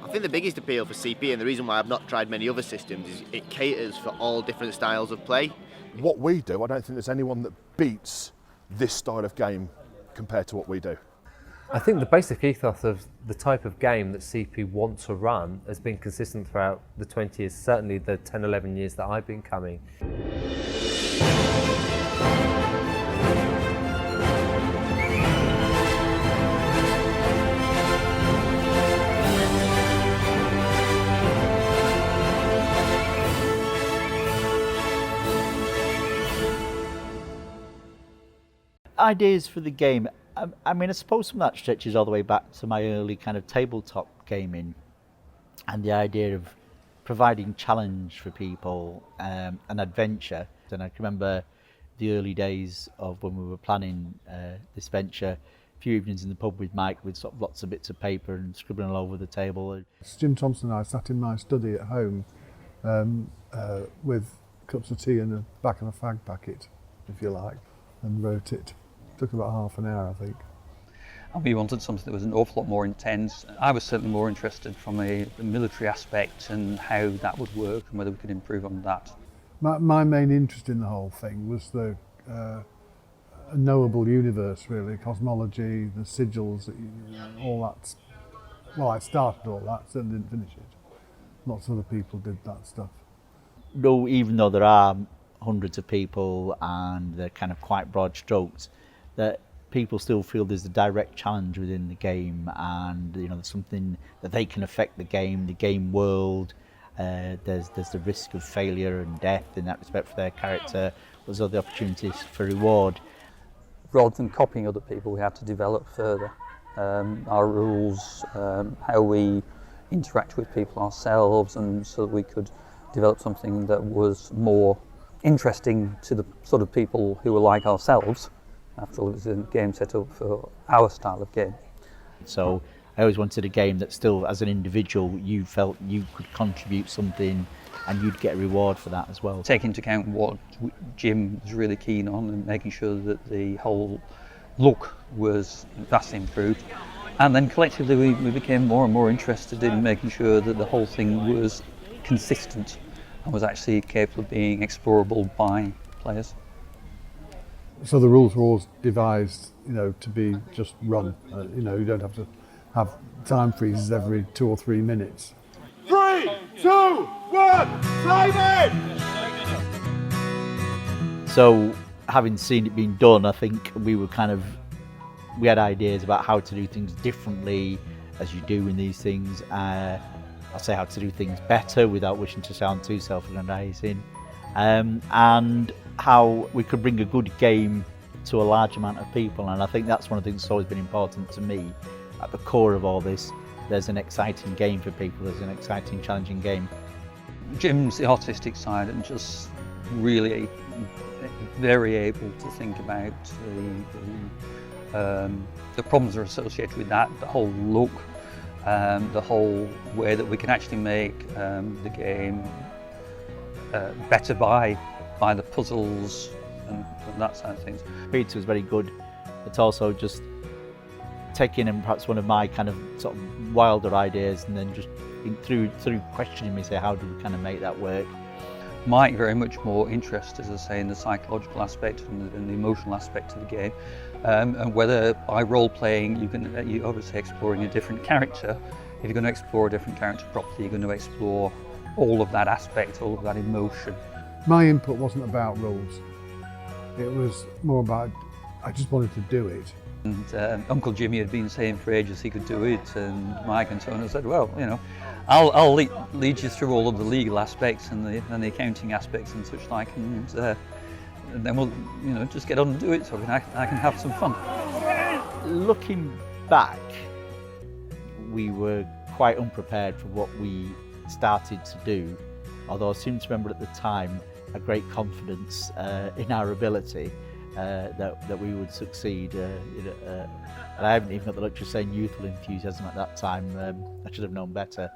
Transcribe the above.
I think the biggest appeal for CP, and the reason why I've not tried many other systems, is it caters for all different styles of play. What we do, I don't think there's anyone that beats this style of game compared to what we do. I think the basic ethos of the type of game that CP want to run has been consistent throughout the 20 years, certainly the 10, 11 years that I've been coming. Ideas for the game. I mean, I suppose some of that stretches all the way back to my early kind of tabletop gaming, and the idea of providing challenge for people, and adventure. And I can remember the early days of when we were planning this venture, a few evenings in the pub with Mike with sort of lots of bits of paper and scribbling all over the table. Jim Thompson and I sat in my study at home with cups of tea and the back of a fag packet, if you like, and wrote it. Took about half an hour, I think. And we wanted something that was an awful lot more intense. I was certainly more interested from the military aspect and how that would work and whether we could improve on that. My main interest in the whole thing was the knowable universe, really, cosmology, the sigils, all that. Well, I started all that, certainly didn't finish it. Lots of other people did that stuff. No, even though there are hundreds of people and they're kind of quite broad strokes, that people still feel there's a direct challenge within the game, and there's something that they can affect the game world. There's the risk of failure and death in that respect for their character. There's other opportunities for reward. Rather than copying other people, we had to develop further our rules, how we interact with people ourselves, and so that we could develop something that was more interesting to the sort of people who were like ourselves. After all, it was a game set up for our style of game. So I always wanted a game that still, as an individual, you felt you could contribute something and you'd get a reward for that as well. Take into account what Jim was really keen on and making sure that the whole look was vastly improved. And then collectively we became more and more interested in making sure that the whole thing was consistent and was actually capable of being explorable by players. So the rules were always devised, to be just run. You don't have to have time freezes every 2 or 3 minutes. 3, 2, 1, time in! So, having seen it being done, I think we had ideas about how to do things differently, as you do in these things. I say how to do things better without wishing to sound too self-aggrandizing, and how we could bring a good game to a large amount of people. And I think that's one of the things that's always been important to me. At the core of all this, there's an exciting game for people, there's an exciting, challenging game. Jim's the artistic side and just really very able to think about the problems that are associated with that, the whole look, the whole way that we can actually make the game better by the puzzles and that side of things. Peter was very good at also just taking in perhaps one of my kind of sort of wilder ideas and then just through questioning me, say, how do we kind of make that work? Mike very much more interested, as I say, in the psychological aspect and the emotional aspect of the game, and whether by role playing you're obviously exploring a different character. If you're going to explore a different character properly, you're going to explore all of that aspect, all of that emotion. My input wasn't about rules. It was more about, I just wanted to do it. And Uncle Jimmy had been saying for ages he could do it, and Mike and Tony said, well, I'll lead you through all of the legal aspects and the accounting aspects and such like, and then we'll just get on and do it so I can have some fun. Looking back, we were quite unprepared for what we started to do, although I seem to remember at the time a great confidence in our ability that we would succeed. And I haven't even got the luxury of saying youthful enthusiasm at that time. I should have known better.